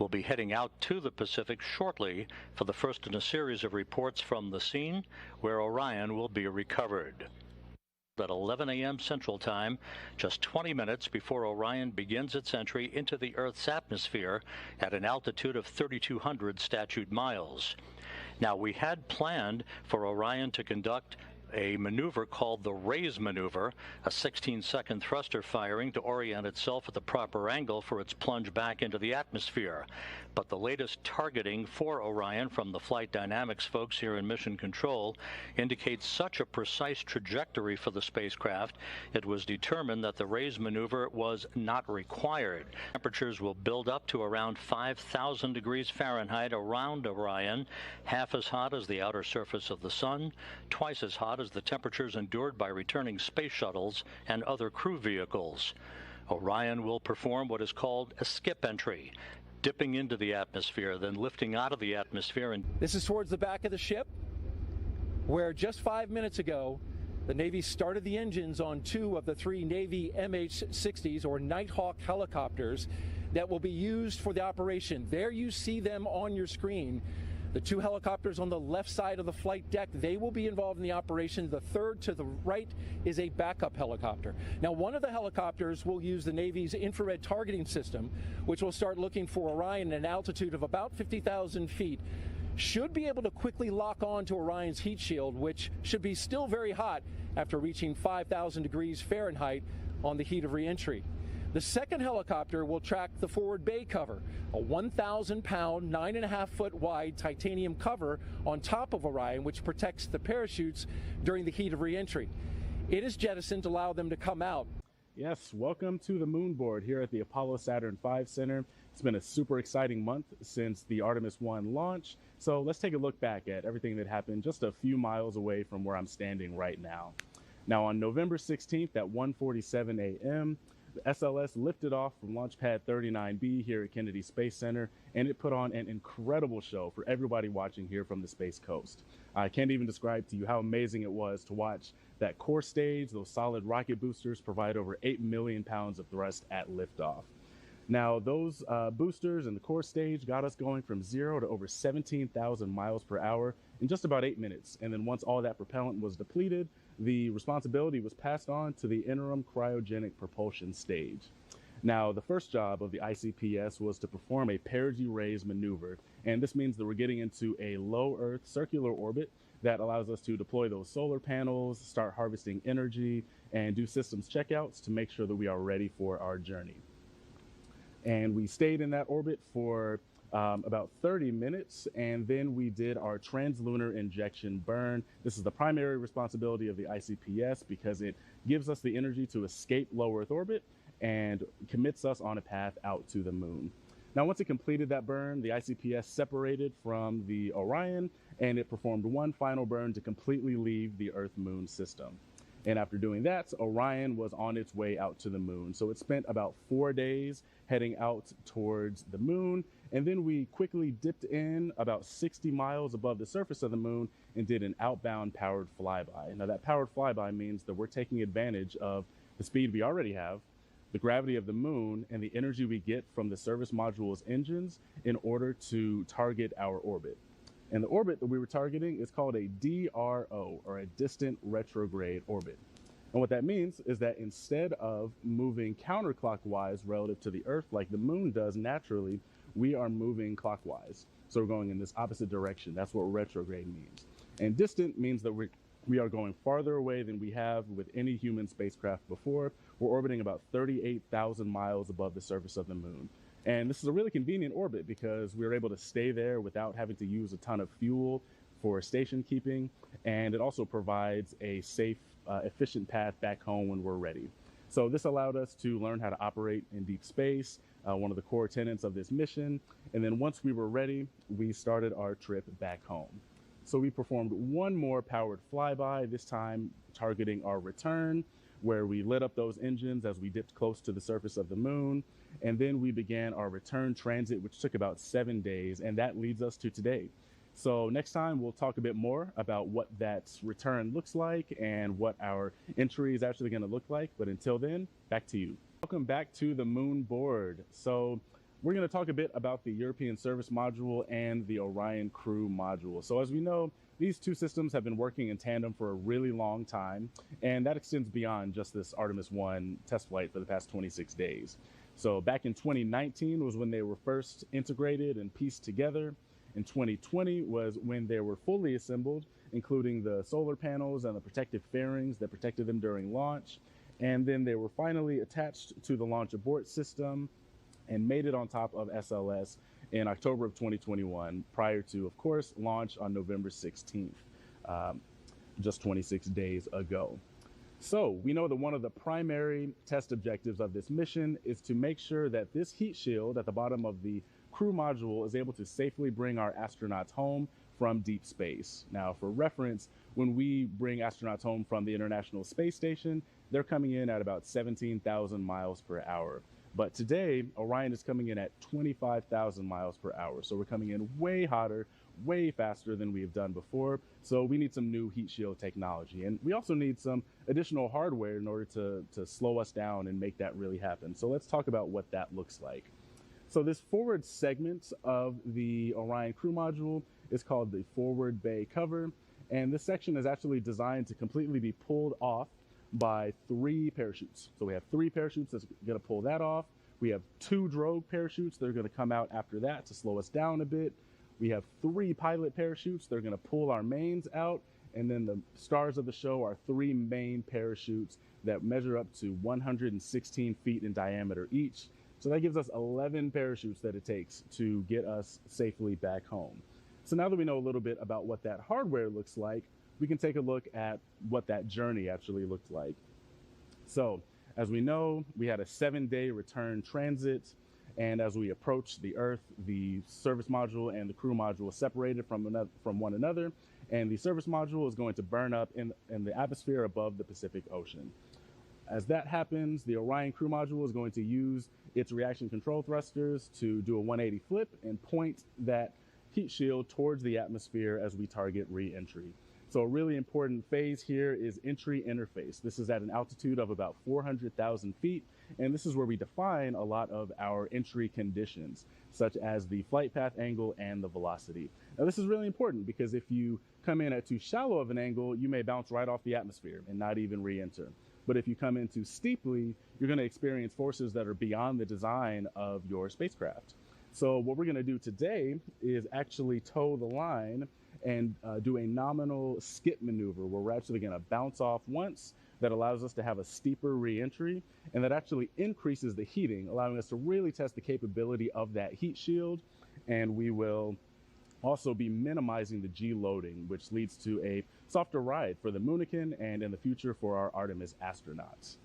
We'll be heading out to the Pacific shortly for the first in a series of reports from the scene where Orion will be recovered. At 11 a.m. Central Time, just 20 minutes before Orion begins its entry into the Earth's atmosphere at an altitude of 3,200 statute miles. Now, we had planned for Orion to conduct a maneuver called the raise maneuver, a 16-second thruster firing to orient itself at the proper angle for its plunge back into the atmosphere. But the latest targeting for Orion from the flight dynamics folks here in Mission Control indicates such a precise trajectory for the spacecraft, it was determined that the raise maneuver was not required. Temperatures will build up to around 5,000 degrees Fahrenheit around Orion, half as hot as the outer surface of the sun, twice as hot as the temperatures endured by returning space shuttles and other crew vehicles. Orion will perform what is called a skip entry, dipping into the atmosphere, then lifting out of the atmosphere. And this is towards the back of the ship, where just 5 minutes ago, the Navy started the engines on 2 of the 3 Navy MH-60s, or Nighthawk helicopters, that will be used for the operation. There you see them on your screen. The 2 helicopters on the left side of the flight deck, they will be involved in the operation. The third to the right is a backup helicopter. Now, one of the helicopters will use the Navy's infrared targeting system, which will start looking for Orion at an altitude of about 50,000 feet. Should be able to quickly lock on to Orion's heat shield, which should be still very hot after reaching 5,000 degrees Fahrenheit on the heat of reentry. The second helicopter will track the forward bay cover, a 1,000-pound, 9.5-foot wide titanium cover on top of Orion, which protects the parachutes during the heat of reentry. It is jettisoned to allow them to come out. Yes, welcome to the moon board here at the Apollo Saturn V Center. It's been a super exciting month since the Artemis 1 launch. So let's take a look back at everything that happened just a few miles away from where I'm standing right now. Now, on November 16th at 1:47 a.m., the SLS lifted off from Launch Pad 39B here at Kennedy Space Center, and it put on an incredible show for everybody watching here from the Space Coast. I can't even describe to you how amazing it was to watch that core stage. Those solid rocket boosters provide over 8 million pounds of thrust at liftoff. Now, those boosters and the core stage got us going from 0 to over 17,000 miles per hour in just about 8 minutes. And then once all that propellant was depleted, the responsibility was passed on to the interim cryogenic propulsion stage. Now, the first job of the ICPS was to perform a perigee raise maneuver, and this means that we're getting into a low Earth circular orbit that allows us to deploy those solar panels, start harvesting energy, and do systems checkouts to make sure that we are ready for our journey. And we stayed in that orbit for about 30 minutes, and then we did our translunar injection burn. This is the primary responsibility of the ICPS because it gives us the energy to escape low Earth orbit and commits us on a path out to the moon. Now, once it completed that burn, the ICPS separated from the Orion, and it performed one final burn to completely leave the Earth-Moon system. And after doing that, Orion was on its way out to the moon. So it spent about 4 days heading out towards the moon. And then we quickly dipped in about 60 miles above the surface of the moon and did an outbound powered flyby. Now, that powered flyby means that we're taking advantage of the speed we already have, the gravity of the moon, and the energy we get from the service module's engines in order to target our orbit. And the orbit that we were targeting is called a DRO, or a distant retrograde orbit. And what that means is that instead of moving counterclockwise relative to the Earth like the moon does naturally, we are moving clockwise. So we're going in this opposite direction. That's what retrograde means. And distant means that we are going farther away than we have with any human spacecraft before. We're orbiting about 38,000 miles above the surface of the moon. And this is a really convenient orbit because we're able to stay there without having to use a ton of fuel for station keeping. And it also provides a safe, efficient path back home when we're ready. So this allowed us to learn how to operate in deep space, one of the core tenets of this mission. And then once we were ready, we started our trip back home. So we performed one more powered flyby, this time targeting our return, where we lit up those engines as we dipped close to the surface of the moon. And then we began our return transit, which took about 7 days, and that leads us to today. So next time we'll talk a bit more about what that return looks like and what our entry is actually going to look like. But until then, back to you. Welcome back to the moon board. So we're going to talk a bit about the European Service Module and the Orion Crew Module. So as we know, these two systems have been working in tandem for a really long time, and that extends beyond just this Artemis 1 test flight for the past 26 days. So back in 2019 was when they were first integrated and pieced together. In 2020 was when they were fully assembled, including the solar panels and the protective fairings that protected them during launch. And then they were finally attached to the launch abort system and made it on top of SLS in October of 2021, prior to, of course, launch on November 16th, just 26 days ago. So we know that one of the primary test objectives of this mission is to make sure that this heat shield at the bottom of the crew module is able to safely bring our astronauts home from deep space. Now, for reference, when we bring astronauts home from the International Space Station, they're coming in at about 17,000 miles per hour. But today, Orion is coming in at 25,000 miles per hour. So we're coming in way hotter, way faster than we have done before. So we need some new heat shield technology. And we also need some additional hardware in order to slow us down and make that really happen. So let's talk about what that looks like. So this forward segment of the Orion Crew Module is called the forward bay cover. And this section is actually designed to completely be pulled off by 3 parachutes. So we have 3 parachutes that's going to pull that off. We have 2 drogue parachutes that are going to come out after that to slow us down a bit. We have 3 pilot parachutes. They're going to pull our mains out. And then the stars of the show are 3 main parachutes that measure up to 116 feet in diameter each. So that gives us 11 parachutes that it takes to get us safely back home. So now that we know a little bit about what that hardware looks like, we can take a look at what that journey actually looked like. So as we know, we had a 7-day return transit. And as we approached the Earth, the service module and the crew module are separated from one another. And the service module is going to burn up in the atmosphere above the Pacific Ocean. As that happens, the Orion crew module is going to use its reaction control thrusters to do a 180 flip and point that heat shield towards the atmosphere as we target re-entry. So a really important phase here is entry interface. This is at an altitude of about 400,000 feet, and this is where we define a lot of our entry conditions, such as the flight path angle and the velocity. Now this is really important because if you come in at too shallow of an angle, you may bounce right off the atmosphere and not even re-enter. But if you come in too steeply, you're going to experience forces that are beyond the design of your spacecraft. So what we're going to do today is actually toe the line and do a nominal skip maneuver where we're actually going to bounce off once. That allows us to have a steeper re-entry, and that actually increases the heating, allowing us to really test the capability of that heat shield. And we will also be minimizing the G loading, which leads to a softer ride for the Moonican and in the future for our Artemis astronauts.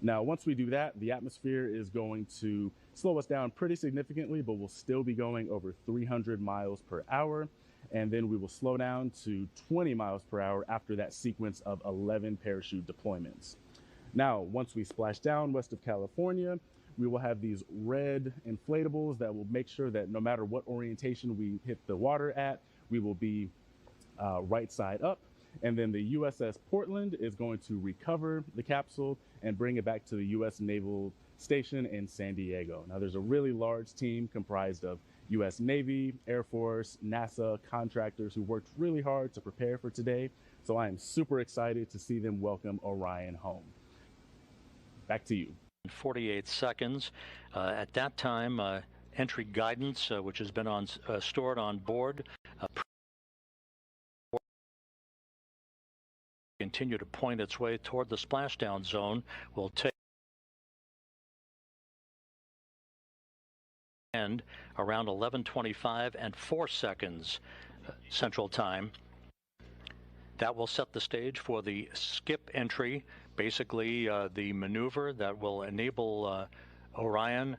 Now, once we do that, the atmosphere is going to slow us down pretty significantly, but we'll still be going over 300 miles per hour. And then we will slow down to 20 miles per hour after that sequence of 11 parachute deployments. Now, once we splash down west of California, we will have these red inflatables that will make sure that no matter what orientation we hit the water at, we will be right side up. And then the USS Portland is going to recover the capsule and bring it back to the US Naval Station in San Diego. Now, there's a really large team comprised of US Navy, Air Force, NASA, contractors who worked really hard to prepare for today. So I am super excited to see them welcome Orion home. Back to you. 48 seconds. At that time, entry guidance, which has been stored on board, continue to point its way toward the splashdown zone, will take end around 11:25 and 4 seconds Central Time. That will set the stage for the skip entry, basically the maneuver that will enable Orion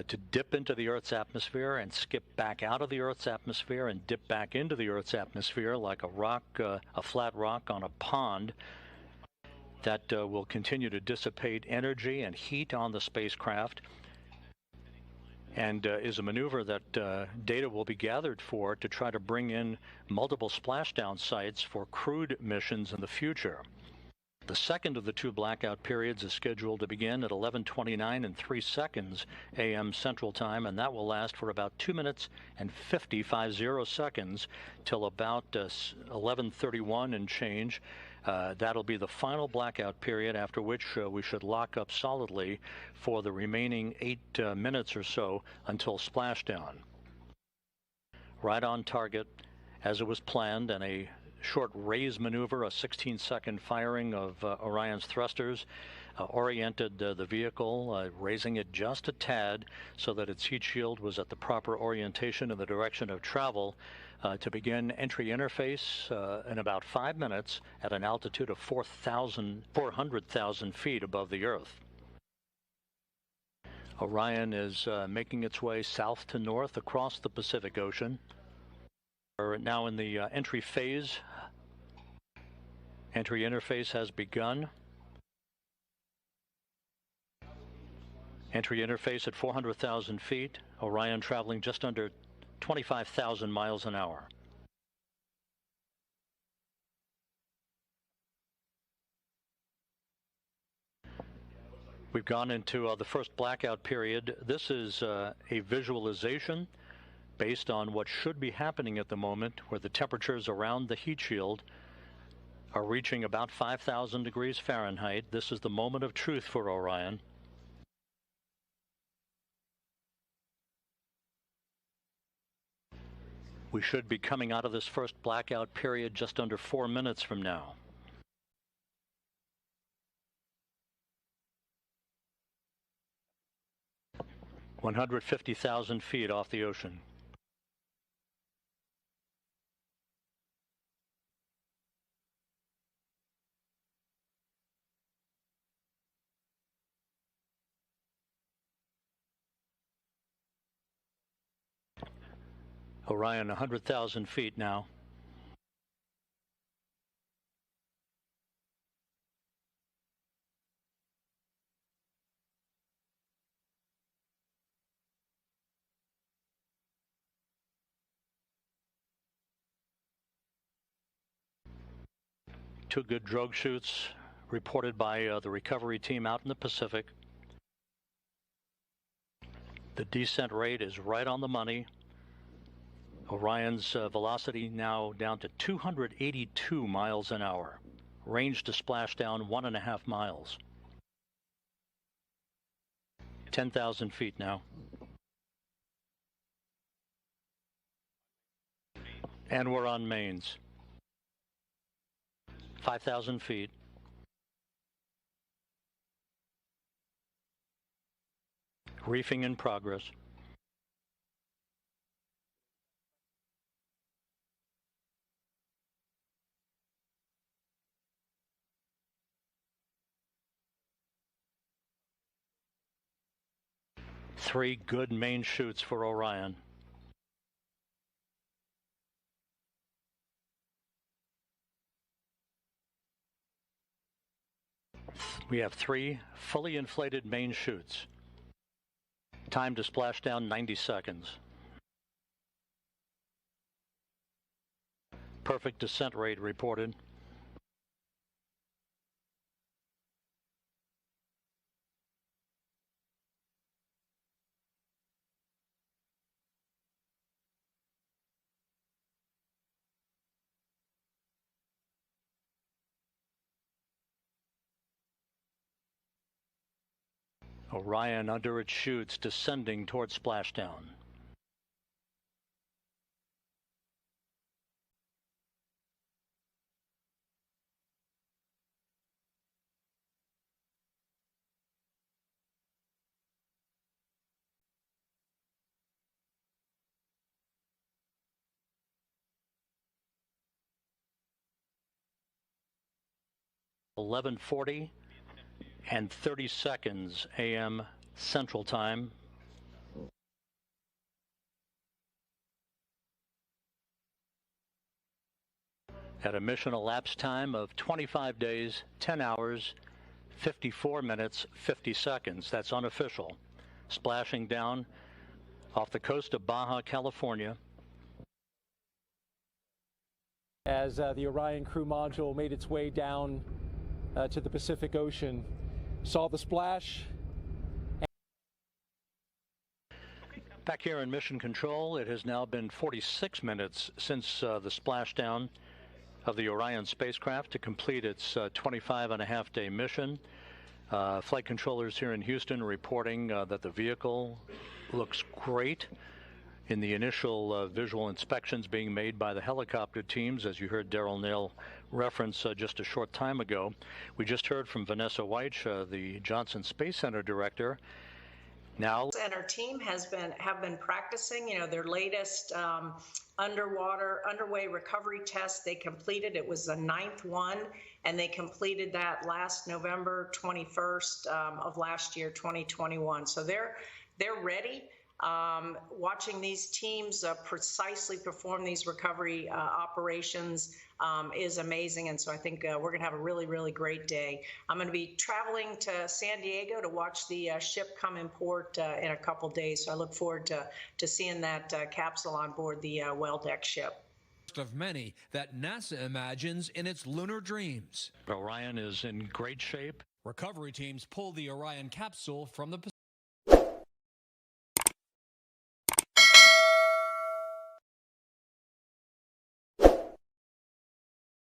to dip into the Earth's atmosphere and skip back out of the Earth's atmosphere and dip back into the Earth's atmosphere like a rock, a flat rock on a pond. That will continue to dissipate energy and heat on the spacecraft, and is a maneuver that data will be gathered for to try to bring in multiple splashdown sites for crewed missions in the future. The second of the two blackout periods is scheduled to begin at 11:29 and 3 seconds a.m. Central Time, and that will last for about 2 minutes and 50 seconds till about 11:31 and change. That'll be the final blackout period, after which we should lock up solidly for the remaining 8 minutes or so until splashdown. Right on target as it was planned, and a short raise maneuver, a 16-second firing of Orion's thrusters, oriented the vehicle, raising it just a tad so that its heat shield was at the proper orientation in the direction of travel, to begin entry interface in about 5 minutes at an altitude of 400,000 feet above the Earth. Orion is making its way south to north across the Pacific Ocean. We're now in the entry phase. Entry interface has begun. Entry interface at 400,000 feet. Orion traveling just under 25,000 miles an hour. We've gone into the first blackout period. This is a visualization based on what should be happening at the moment, where the temperatures around the heat shield are reaching about 5,000 degrees Fahrenheit. This is the moment of truth for Orion. We should be coming out of this first blackout period just under 4 minutes from now. (150,000 feet off the ocean). Orion 100,000 feet now. Two good drogue chutes reported by the recovery team out in the Pacific. The descent rate is right on the money. Orion's velocity now down to 282 miles an hour. Range to splashdown 1.5 miles. 10,000 feet now. And we're on mains. 5,000 feet. Reefing in progress. Three good main chutes for Orion. We have 3 fully inflated main chutes. Time to splash down 90 seconds. Perfect descent rate reported. Orion under its chutes descending towards splashdown. (11:40 and 30 seconds a.m. Central Time. At a mission elapsed time of 25 days, 10 hours, 54 minutes, 50 seconds. That's unofficial. Splashing down off the coast of Baja, California. As the Orion crew module made its way down to the Pacific Ocean. Saw the splash. Back here in Mission Control, it has now been 46 minutes since the splashdown of the Orion spacecraft to complete its 25-and-a-half-day mission. Flight controllers here in Houston reporting that the vehicle looks great. In the initial visual inspections being made by the helicopter teams, as you heard Daryl Nail reference just a short time ago. We just heard from Vanessa Weich, the Johnson Space Center director. Now, and our team have been practicing, their latest underway recovery test. They completed, it was the 9th one, and they completed that last November 21st of last year, 2021. So they're ready. Watching these teams precisely perform these recovery operations is amazing, and so I think we're going to have a really, really great day. I'm going to be traveling to San Diego to watch the ship come in port in a couple days, so I look forward to seeing that capsule on board the well-decked ship. Of many that NASA imagines in its lunar dreams. Orion is in great shape. Recovery teams pulled the Orion capsule from the Pacific.